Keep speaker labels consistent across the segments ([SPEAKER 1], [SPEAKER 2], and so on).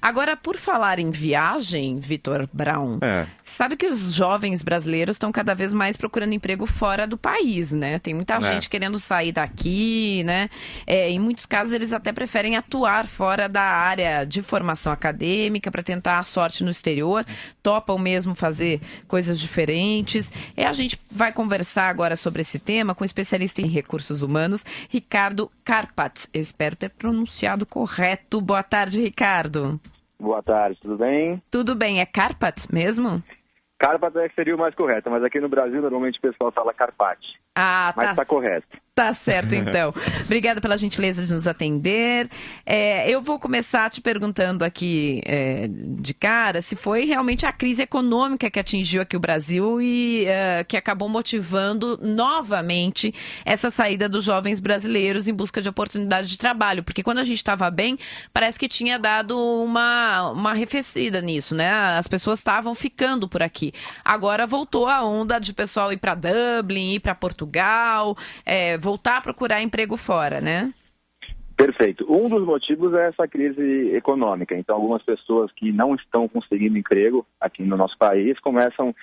[SPEAKER 1] Agora, por falar em viagem, Vitor Braun, sabe que os jovens brasileiros estão cada vez mais procurando emprego fora do país, né? Tem muita gente querendo sair daqui, né? Em muitos casos, eles até preferem atuar fora da área de formação acadêmica para tentar a sorte no exterior, topam mesmo fazer coisas diferentes. A gente vai conversar agora sobre esse tema com o especialista em recursos humanos, Ricardo Carpatz. Eu espero ter pronunciado correto. Boa tarde, Ricardo.
[SPEAKER 2] Boa tarde, tudo bem?
[SPEAKER 1] Tudo bem, é Carpatz mesmo?
[SPEAKER 2] Carpatz seria o mais correto, mas aqui no Brasil normalmente o pessoal fala Carpati. Mas tá correto.
[SPEAKER 1] Tá certo, então. Obrigada pela gentileza de nos atender. Eu vou começar te perguntando aqui de cara se foi realmente a crise econômica que atingiu aqui o Brasil e que acabou motivando novamente essa saída dos jovens brasileiros em busca de oportunidade de trabalho. Porque quando a gente estava bem, parece que tinha dado uma arrefecida nisso, né? As pessoas estavam ficando por aqui. Agora voltou a onda de pessoal ir para Dublin, ir para Portugal, voltar a procurar emprego fora, né?
[SPEAKER 2] Perfeito. Um dos motivos é essa crise econômica. Então, algumas pessoas que não estão conseguindo emprego aqui no nosso país começam,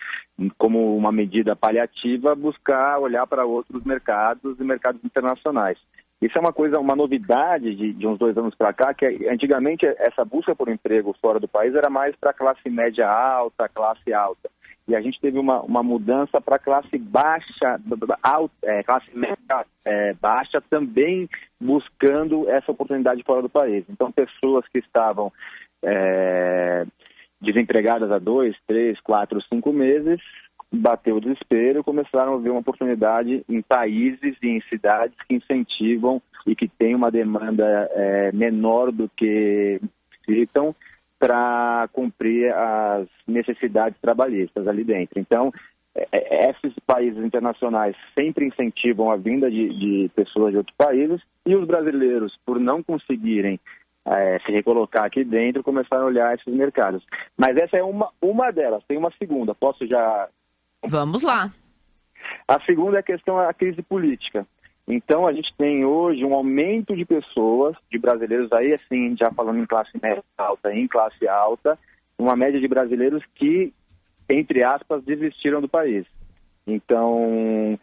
[SPEAKER 2] como uma medida paliativa, a buscar olhar para outros mercados e mercados internacionais. Isso é uma novidade de uns 2 anos para cá, que antigamente essa busca por emprego fora do país era mais para classe média alta, classe alta. E a gente teve uma mudança para classe baixa, classe média baixa, também buscando essa oportunidade fora do país. Então, pessoas que estavam desempregadas há 2, 3, 4, 5 meses, bateu o desespero, começaram a ver uma oportunidade em países e em cidades que incentivam e que têm uma demanda menor do que necessitam, para cumprir as necessidades trabalhistas ali dentro. Então, esses países internacionais sempre incentivam a vinda de pessoas de outros países e os brasileiros, por não conseguirem se recolocar aqui dentro, começaram a olhar esses mercados. Mas essa é uma delas, tem uma segunda. Posso já...
[SPEAKER 1] Vamos lá.
[SPEAKER 2] A segunda é a questão da crise política. Então, a gente tem hoje um aumento de pessoas, de brasileiros, aí assim, já falando em classe média alta, em classe alta, uma média de brasileiros que, entre aspas, desistiram do país. Então,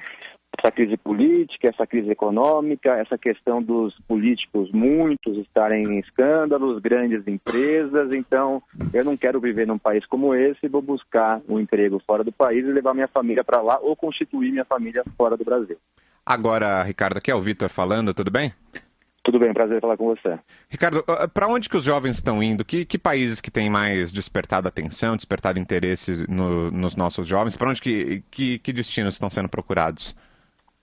[SPEAKER 2] essa crise política, essa crise econômica, essa questão dos políticos, muitos estarem em escândalos, grandes empresas. Então, eu não quero viver num país como esse, vou buscar um emprego fora do país e levar minha família para lá ou constituir minha família fora do Brasil.
[SPEAKER 3] Agora, Ricardo, aqui é o Vitor falando, tudo bem?
[SPEAKER 2] Tudo bem, prazer falar com você.
[SPEAKER 3] Ricardo, para onde que os jovens estão indo? Que países que têm mais despertado atenção, despertado interesse nos nossos jovens? Para onde que destinos estão sendo procurados?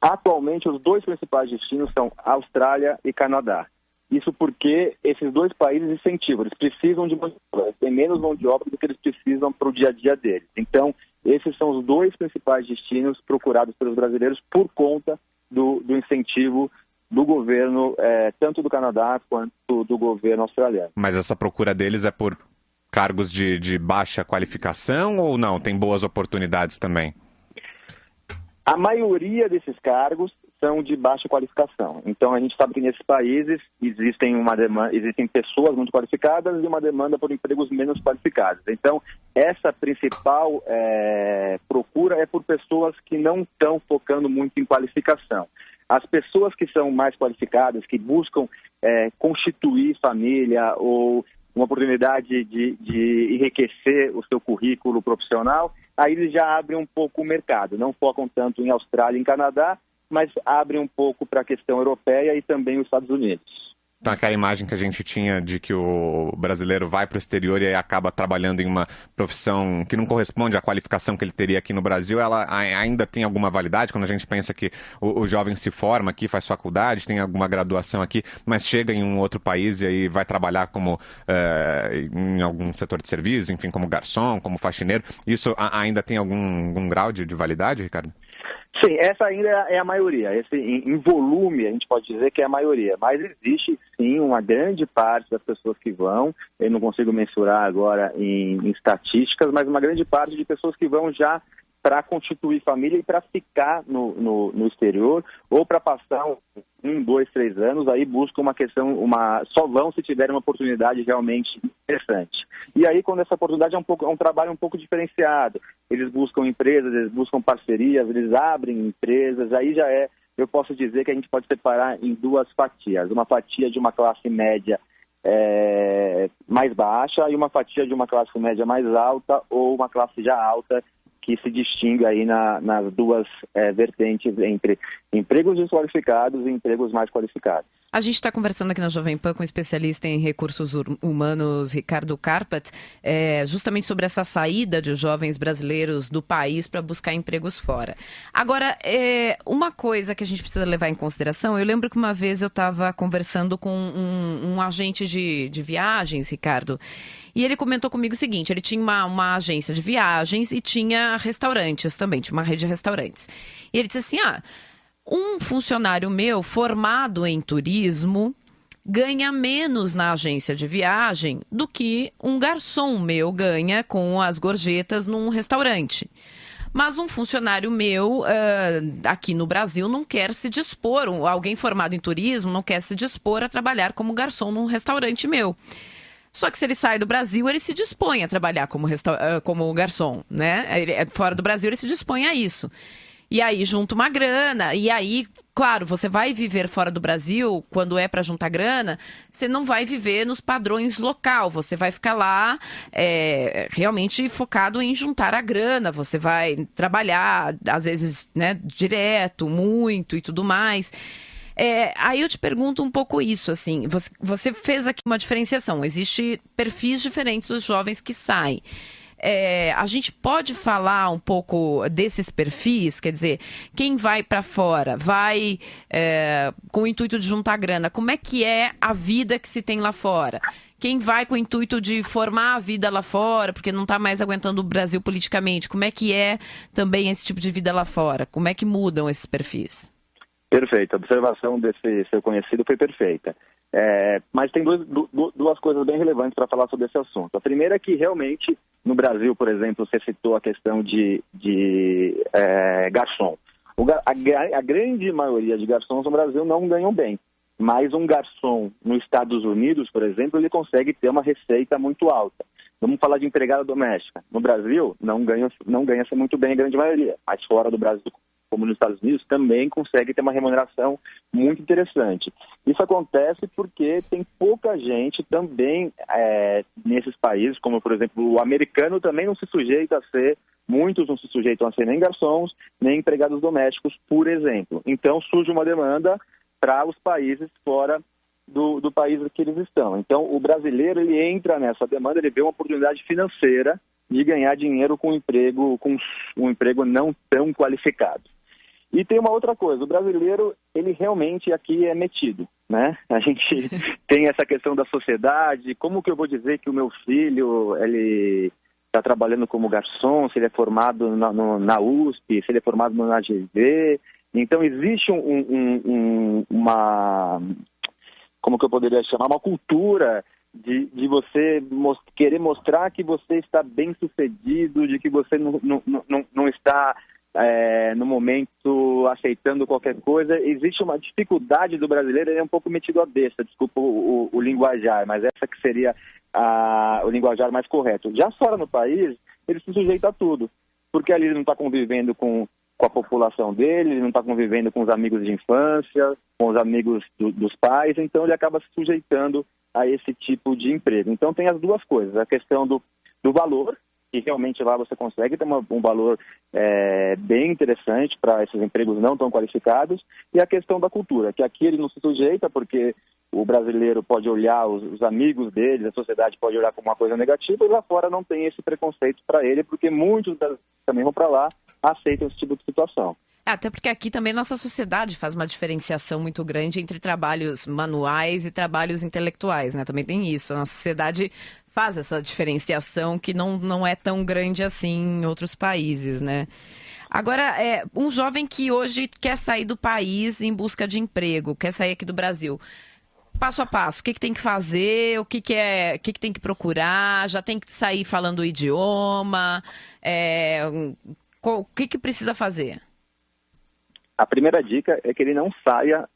[SPEAKER 2] Atualmente, os 2 principais destinos são Austrália e Canadá. Isso porque esses 2 países incentivam, eles precisam de mão de obra, eles têm menos mão de obra do que eles precisam para o dia a dia deles. Então, esses são os 2 principais destinos procurados pelos brasileiros por conta do incentivo do governo, tanto do Canadá quanto do governo australiano.
[SPEAKER 3] Mas essa procura deles é por cargos de baixa qualificação ou não? Tem boas oportunidades também?
[SPEAKER 2] A maioria desses cargos são de baixa qualificação. Então, a gente sabe que nesses países existem pessoas muito qualificadas e uma demanda por empregos menos qualificados. Então, essa principal procura é por pessoas que não estão focando muito em qualificação. As pessoas que são mais qualificadas, que buscam constituir família ou uma oportunidade de enriquecer o seu currículo profissional, aí eles já abrem um pouco o mercado. Não focam tanto em Austrália e em Canadá, mas abrem um pouco para a questão europeia e também os Estados Unidos.
[SPEAKER 3] Então, aquela imagem que a gente tinha de que o brasileiro vai para o exterior e aí acaba trabalhando em uma profissão que não corresponde à qualificação que ele teria aqui no Brasil, ela ainda tem alguma validade? Quando a gente pensa que o jovem se forma aqui, faz faculdade, tem alguma graduação aqui, mas chega em um outro país e aí vai trabalhar como em algum setor de serviços, enfim, como garçom, como faxineiro, isso ainda tem algum grau de validade, Ricardo?
[SPEAKER 2] Sim, essa ainda é a maioria. Em volume, a gente pode dizer que é a maioria. Mas existe, sim, uma grande parte das pessoas que vão, eu não consigo mensurar agora em estatísticas, mas uma grande parte de pessoas que vão já para constituir família e para ficar no exterior, ou para passar 1, 2, 3 anos, aí buscam só vão se tiver uma oportunidade realmente interessante. E aí, quando essa oportunidade é um trabalho um pouco diferenciado, eles buscam empresas, eles buscam parcerias, eles abrem empresas, aí eu posso dizer que a gente pode separar em duas fatias. Uma fatia de uma classe média mais baixa e uma fatia de uma classe média mais alta ou uma classe já alta, que se distingue aí nas duas vertentes entre empregos desqualificados e empregos mais qualificados.
[SPEAKER 1] A gente está conversando aqui na Jovem Pan com o especialista em recursos humanos, Ricardo Carpat, justamente sobre essa saída de jovens brasileiros do país para buscar empregos fora. Agora, uma coisa que a gente precisa levar em consideração, eu lembro que uma vez eu estava conversando com um agente de viagens, Ricardo, e ele comentou comigo o seguinte, ele tinha uma agência de viagens e tinha restaurantes também, tinha uma rede de restaurantes. E ele disse assim, um funcionário meu formado em turismo ganha menos na agência de viagem do que um garçom meu ganha com as gorjetas num restaurante. Mas um funcionário meu aqui no Brasil não quer se dispor, alguém formado em turismo não quer se dispor a trabalhar como garçom num restaurante meu. Só que se ele sai do Brasil, ele se dispõe a trabalhar como garçom, né? Fora do Brasil, ele se dispõe a isso. E aí junta uma grana, e aí, claro, você vai viver fora do Brasil, quando é para juntar grana, você não vai viver nos padrões local, você vai ficar lá realmente focado em juntar a grana, você vai trabalhar, às vezes, né, direto, muito e tudo mais. Aí eu te pergunto um pouco isso, assim, você fez aqui uma diferenciação, existem perfis diferentes dos jovens que saem. A gente pode falar um pouco desses perfis, quer dizer, quem vai para fora, vai com o intuito de juntar grana, como é que é a vida que se tem lá fora? Quem vai com o intuito de formar a vida lá fora, porque não está mais aguentando o Brasil politicamente, como é que é também esse tipo de vida lá fora? Como é que mudam esses perfis?
[SPEAKER 2] Perfeito, a observação desse seu conhecido foi perfeita. Mas tem duas coisas bem relevantes para falar sobre esse assunto. A primeira é que realmente no Brasil, por exemplo, você citou a questão de garçom. A grande maioria de garçons no Brasil não ganham bem, mas um garçom nos Estados Unidos, por exemplo, ele consegue ter uma receita muito alta. Vamos falar de empregada doméstica. No Brasil, não ganha-se muito bem a grande maioria, mas fora do Brasil, como nos Estados Unidos, também consegue ter uma remuneração muito interessante. Isso acontece porque tem pouca gente também nesses países, como por exemplo o americano também não se sujeita a ser, muitos não se sujeitam a ser nem garçons, nem empregados domésticos, por exemplo. Então surge uma demanda para os países fora do país que eles estão. Então o brasileiro ele entra nessa demanda, ele vê uma oportunidade financeira de ganhar dinheiro com um emprego não tão qualificado. E tem uma outra coisa, o brasileiro, ele realmente aqui é metido, né? A gente tem essa questão da sociedade, como que eu vou dizer que o meu filho, ele está trabalhando como garçom, se ele é formado na USP, se ele é formado na AGV. Então existe uma, como que eu poderia chamar, uma cultura de você querer mostrar que você está bem sucedido, de que você não está no momento aceitando qualquer coisa. Existe uma dificuldade do brasileiro, ele é um pouco metido à besta, desculpa o linguajar, mas essa que seria o linguajar mais correto. Já fora no país, ele se sujeita a tudo, porque ali ele não está convivendo com a população dele, ele não está convivendo com os amigos de infância, com os amigos dos pais, então ele acaba se sujeitando a esse tipo de emprego. Então tem as duas coisas, a questão do valor, que realmente lá você consegue ter um valor bem interessante para esses empregos não tão qualificados, e a questão da cultura, que aqui ele não se sujeita, porque o brasileiro pode olhar, os amigos dele, a sociedade pode olhar como uma coisa negativa, e lá fora não tem esse preconceito para ele, porque muitos também vão para lá, aceitam esse tipo de situação.
[SPEAKER 1] Até porque aqui também nossa sociedade faz uma diferenciação muito grande entre trabalhos manuais e trabalhos intelectuais, né? Também tem isso. A nossa sociedade faz essa diferenciação que não é tão grande assim em outros países, né? Agora, um jovem que hoje quer sair do país em busca de emprego, quer sair aqui do Brasil, passo a passo, o que tem que fazer, o que tem que procurar, já tem que sair falando o idioma, o que precisa fazer?
[SPEAKER 2] A primeira dica é que ele não saia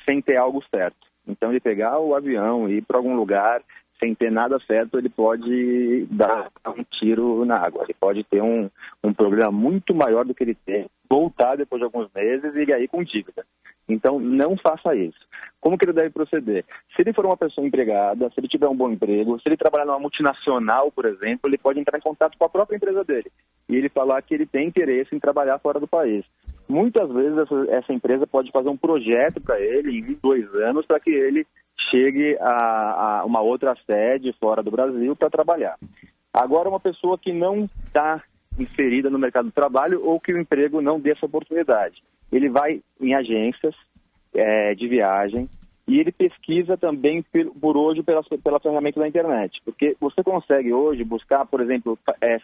[SPEAKER 2] sem ter algo certo. Então, ele pegar o avião e ir para algum lugar sem ter nada certo, ele pode dar um tiro na água. Ele pode ter um problema muito maior do que ele tem, voltar depois de alguns meses e aí com dívida. Então, não faça isso. Como que ele deve proceder? Se ele for uma pessoa empregada, se ele tiver um bom emprego, se ele trabalhar numa multinacional, por exemplo, ele pode entrar em contato com a própria empresa dele e ele falar que ele tem interesse em trabalhar fora do país. Muitas vezes essa empresa pode fazer um projeto para ele em 2 anos para que ele chegue a uma outra sede fora do Brasil para trabalhar. Agora, uma pessoa que não está inserida no mercado de trabalho ou que o emprego não dê essa oportunidade, ele vai em agências de viagem e ele pesquisa também por hoje pela ferramenta da internet, porque você consegue hoje buscar, por exemplo,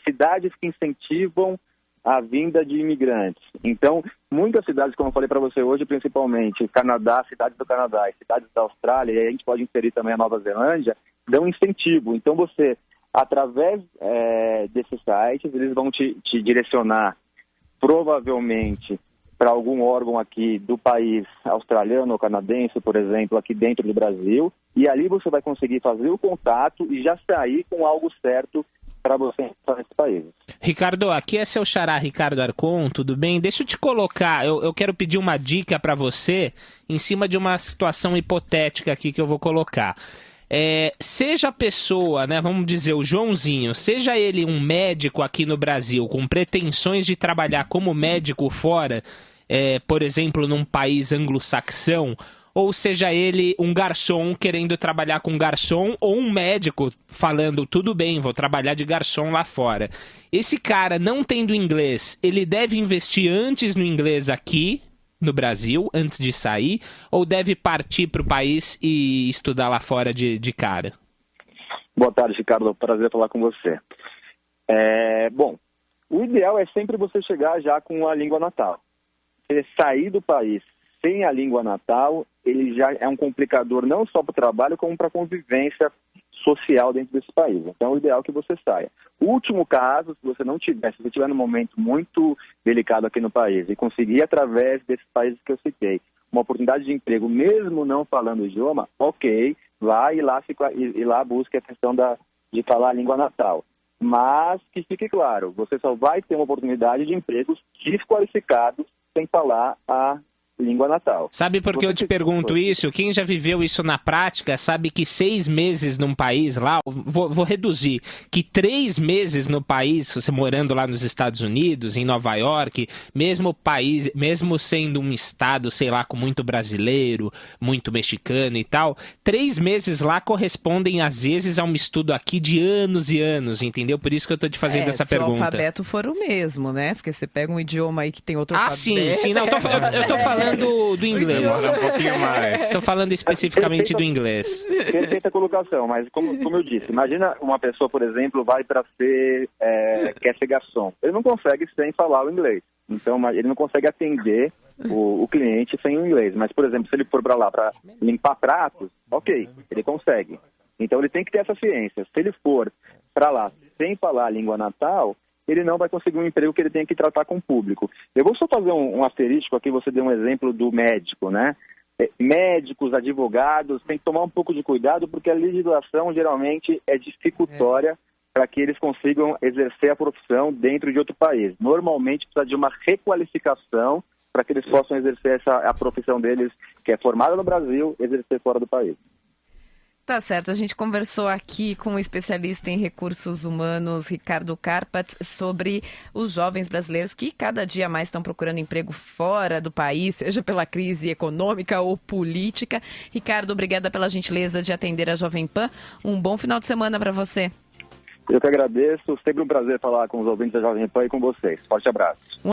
[SPEAKER 2] cidades que incentivam a vinda de imigrantes. Então, muitas cidades, como eu falei para você hoje, principalmente Canadá, cidades do Canadá e cidades da Austrália, e aí a gente pode inserir também a Nova Zelândia, dão incentivo. Então, você, através desses sites, eles vão te direcionar, provavelmente, para algum órgão aqui do país australiano ou canadense, por exemplo, aqui dentro do Brasil, e ali você vai conseguir fazer o contato e já sair com algo certo para você entrar nesse país.
[SPEAKER 4] Ricardo, aqui é seu xará Ricardo Arcon, tudo bem? Deixa eu te colocar, eu quero pedir uma dica para você em cima de uma situação hipotética aqui que eu vou colocar. Seja a pessoa, né, vamos dizer, o Joãozinho, seja ele um médico aqui no Brasil com pretensões de trabalhar como médico fora, por exemplo, num país anglo-saxão, ou seja ele um garçom querendo trabalhar com garçom, ou um médico falando, tudo bem, vou trabalhar de garçom lá fora. Esse cara, não tendo inglês, ele deve investir antes no inglês aqui no Brasil, antes de sair, ou deve partir para o país e estudar lá fora de cara?
[SPEAKER 2] Boa tarde, Ricardo. Prazer falar com você. Bom, o ideal é sempre você chegar já com a língua natal. Se sair do país sem a língua natal, ele já é um complicador não só para o trabalho, como para a convivência social dentro desse país. Então, o ideal é que você saia. O último caso, se você não tiver, se você estiver num momento muito delicado aqui no país e conseguir, através desses países que eu citei, uma oportunidade de emprego, mesmo não falando o idioma, ok, vá e lá busque a questão de falar a língua natal. Mas que fique claro, você só vai ter uma oportunidade de empregos desqualificados sem falar a língua natal.
[SPEAKER 4] Sabe por que eu te pergunto isso? Quem já viveu isso na prática sabe que 6 meses num país lá, vou reduzir, que 3 meses no país, você morando lá nos Estados Unidos, em Nova York, mesmo sendo um estado, sei lá, com muito brasileiro, muito mexicano e tal, 3 meses lá correspondem às vezes a um estudo aqui de anos e anos, entendeu? Por isso que eu tô te fazendo essa pergunta.
[SPEAKER 1] Se o alfabeto for o mesmo, né? Porque você pega um idioma aí que tem outro alfabeto.
[SPEAKER 4] Sim, não, eu tô falando do inglês.
[SPEAKER 3] Demora um pouquinho mais.
[SPEAKER 4] Estou falando especificamente do inglês.
[SPEAKER 2] Perfeita colocação, mas como eu disse, imagina uma pessoa, por exemplo, vai para quer ser garçom. Ele não consegue sem falar o inglês. Então, ele não consegue atender o cliente sem o inglês. Mas, por exemplo, se ele for para lá para limpar pratos, ok, ele consegue. Então, ele tem que ter essa ciência. Se ele for para lá sem falar a língua natal, ele não vai conseguir um emprego que ele tem que tratar com o público. Eu vou só fazer um asterisco aqui, você deu um exemplo do médico, né? Médicos, advogados, tem que tomar um pouco de cuidado, porque a legislação geralmente é dificultória para que eles consigam exercer a profissão dentro de outro país. Normalmente precisa de uma requalificação para que eles possam exercer a profissão deles, que é formada no Brasil, exercer fora do país.
[SPEAKER 1] Tá certo, a gente conversou aqui com o especialista em recursos humanos, Ricardo Carpatz, sobre os jovens brasileiros que cada dia mais estão procurando emprego fora do país, seja pela crise econômica ou política. Ricardo, obrigada pela gentileza de atender a Jovem Pan. Um bom final de semana para você.
[SPEAKER 2] Eu que agradeço, sempre um prazer falar com os ouvintes da Jovem Pan e com vocês. Forte abraço.